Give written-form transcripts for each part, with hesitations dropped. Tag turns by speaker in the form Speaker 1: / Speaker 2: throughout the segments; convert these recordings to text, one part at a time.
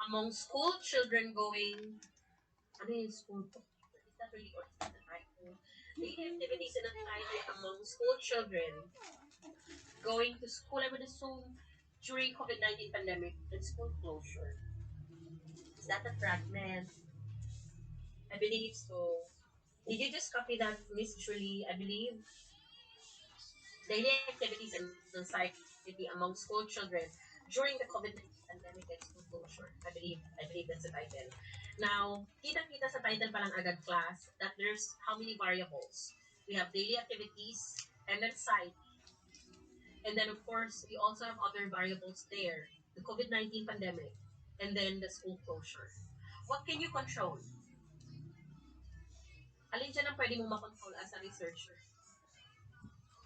Speaker 1: among school children going, ano yung school? Is that really or is that the title? Daily activities and anxiety among school children going to school, I would assume, during COVID-19 pandemic and school closure. Is that a fragment? I believe so. Did you just copy that, Miss Julie? I believe daily activities and anxiety among school children during the COVID-19 pandemic and school closure. I believe that's the title. Now, kita-kita sa title pa lang agad class that there's how many variables. We have daily activities and then site. And then of course, we also have other variables there. The COVID-19 pandemic and then the school closure. What can you control? Alin dyan ang pwede mong makontrol as a researcher?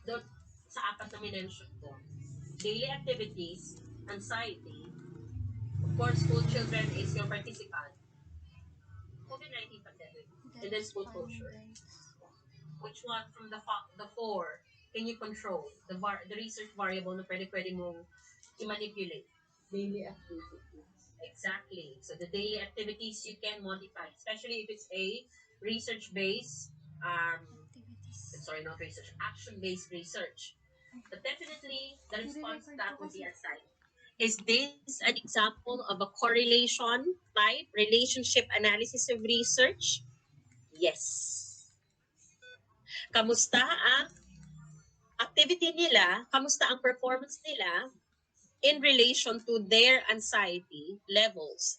Speaker 1: Doon sa apat na minention ko. Daily activities, anxiety, of course, school children is your participant, COVID-19 pandemic, and then school closure. Which one from the four can you control? The research variable na pwede mong i-manipulate. Daily activities. Exactly. So the daily activities you can modify, especially if it's a research-based, sorry, not research, action-based research. But definitely, the response to that would be aside. Is this an example of a correlation type relationship analysis of research? Yes. Kamusta ang activity nila? Kamusta ang performance nila in relation to their anxiety levels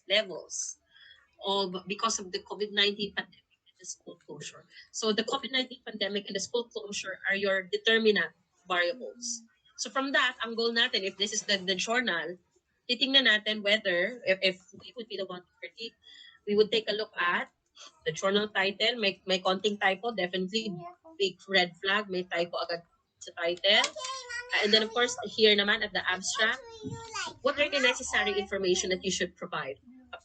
Speaker 1: of because of the COVID-19 pandemic and the school closure. So the COVID-19 pandemic and the school closure are your determinant variables. So from that, ang goal natin, if this is the journal, titingnan natin whether, if we would be the one to predict, we would take a look at the journal title, may konting typo, definitely big red flag, may typo agad sa title. And then of course, here naman at the abstract, what are the necessary information that you should provide? A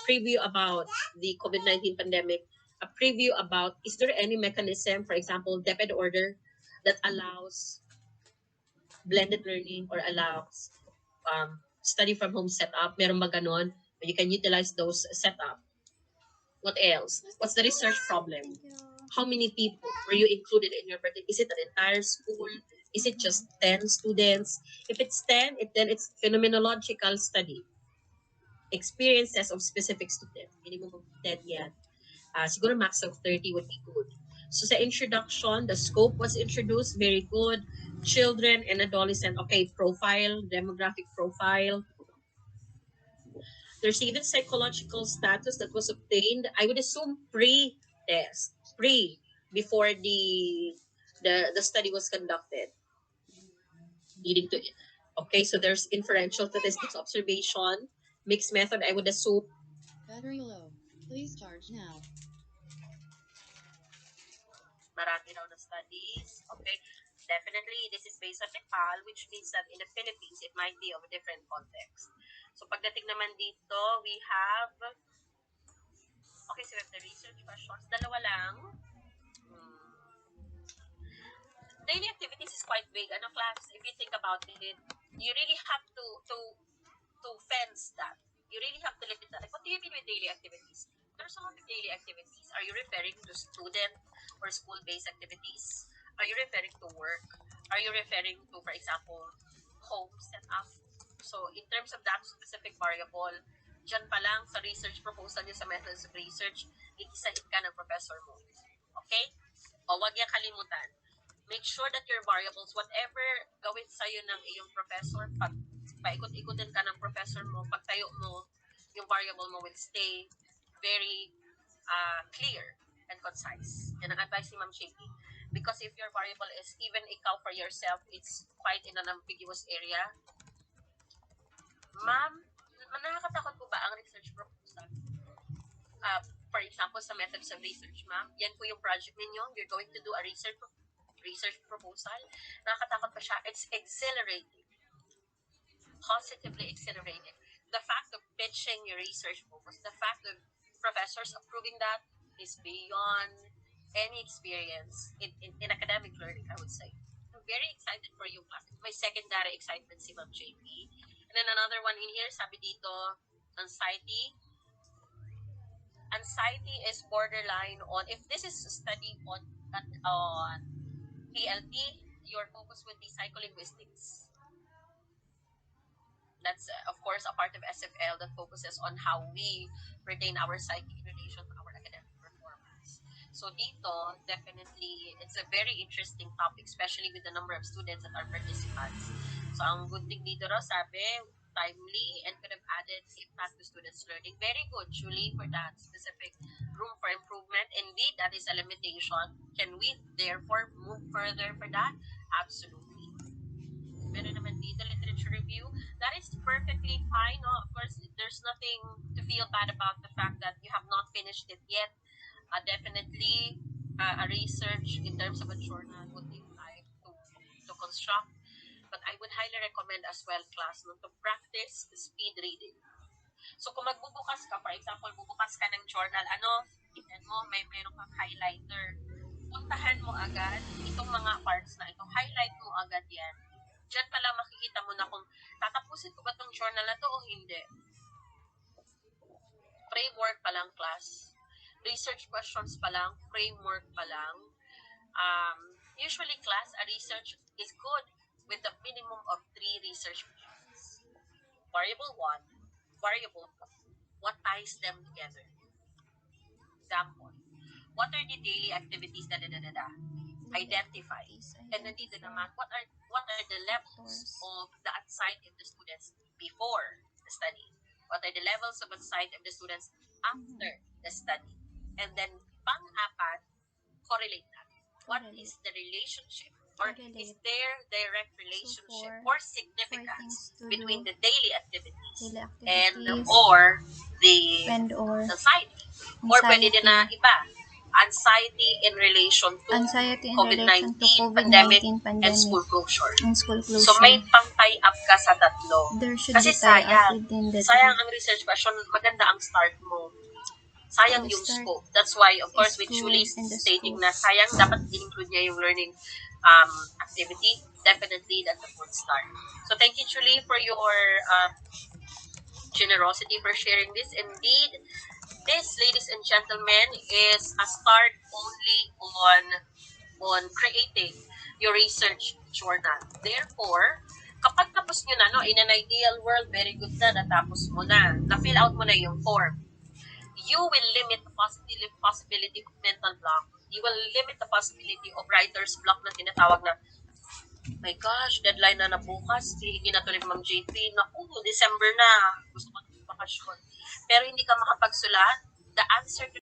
Speaker 1: preview about the COVID-19 pandemic, a preview about is there any mechanism, for example, DepEd order that allows blended learning or allows study from home setup? Meron ba ganon? You can utilize those setup. What else? What's the research problem? How many people were you included in your project? Is it an entire school? Is it just 10 students? If it's 10, then it's phenomenological study. Experiences of specific students. Minimum of 10 yan. Siguro max of 30 would be good. So sa introduction, the scope was introduced, very good. Children and adolescent, okay, profile, demographic profile. There's even psychological status that was obtained, I would assume pre-test, before the study was conducted. Leading to, okay, so there's inferential statistics observation, mixed method, I would assume.
Speaker 2: Battery low. Please charge now.
Speaker 1: Marami raw na studies. Okay, definitely this is based on Nepal, which means that in the Philippines, it might be of a different context. So pagdating naman dito, we have, okay, so we have the research questions. Dalawa lang. Daily activities is quite big. Ano class, if you think about it, you really have to fence that. You really have to limit that. Like, what do you mean with daily activities? There's a lot of daily activities. Are you referring to student or school-based activities? Are you referring to work? Are you referring to, for example, home setup? So, in terms of that specific variable, dyan pa lang sa research proposal niyo sa methods of research, ikisahin ka ng professor mo. Okay? O, wag niya kalimutan. Make sure that your variables, whatever gawin sa'yo ng iyong professor, pag paikot-ikotin ka ng professor mo, pagtayo mo, yung variable mo will stay very clear and concise. Yan ang advice ni Ma'am Chicky. Because if your variable is even ikaw for yourself, it's quite in an ambiguous area. Ma'am, nakakatakot po ba ang research proposal? For example, sa methods of research, ma'am, yan po yung project ninyo. You're going to do a research proposal. Nakakatakot pa siya. It's exhilarating. Positively exhilarating. The fact of pitching your research proposal, the fact of professors approving that is beyond any experience in academic learning, I would say. I'm very excited for you, class. My secondary excitement si Ma'am JP. And then another one in here, sabi dito, Anxiety. Anxiety is borderline on, if this is a study on PLT, your focus would be psycholinguistics. That's of course a part of SFL that focuses on how we retain our psyche in relation to our academic performance. So dito, definitely, it's a very interesting topic, especially with the number of students that are participants. So ang good thing dito raw, sabi, timely and could have added impact to students' learning. Very good, Julie, for that specific room for improvement. Indeed, that is a limitation. Can we therefore move further for that? Absolutely. Meron naman dito, literature review. That is perfectly fine. No? Of course, there's nothing to feel bad about the fact that you have not finished it yet. Definitely, a research in terms of a journal would take time to construct. But I would highly recommend as well, class, no, to practice speed reading. So kung magbubukas ka, for example, bubukas ka ng journal, ano, tingnan mo, mayroon kang highlighter. Puntahan mo agad itong mga parts na ito. Highlight mo agad yan. Diyan pala makikita mo na kung tatapusin ko ba itong journal na to o hindi. Framework pa lang, class. Research questions pa lang, framework pa lang. Usually, class, a research is good with a minimum of 3 research questions. Variable 1, variable 2. What ties them together? Example, what are the daily activities, da da da da da. Identify. And nandito naman, what are the levels of the anxiety of the students before the study? What are the levels of anxiety of the students after the study? And then, pang-apat, correlate that. What is the relationship, or is there direct relationship or significance between the daily activities and or the anxiety? Or pwede din na iba, anxiety in relation to COVID-19 pandemic and school closure. So may pang-tie-up ka sa tatlo. Kasi sayang. Sayang ang research question, maganda ang start mo. Sayang yung scope. That's why, of course, with Julie stating na sayang, dapat include niya yung learning activity. Definitely, that's a good start. So thank you, Julie, for your generosity for sharing this. Indeed, this, ladies and gentlemen, is a start only on creating your research journal. Therefore, kapag tapos nyo na, no, in an ideal world, very good na, natapos mo na, na-fill out mo na yung form, you will limit the possibility of mental block. You will limit the possibility of writer's block na tinatawag na, my gosh, deadline na bukas, hindi na tuloy Ma'am JP, naku, December na, gusto ko na bakasyon. Pero hindi ka makapagsulat, the answer to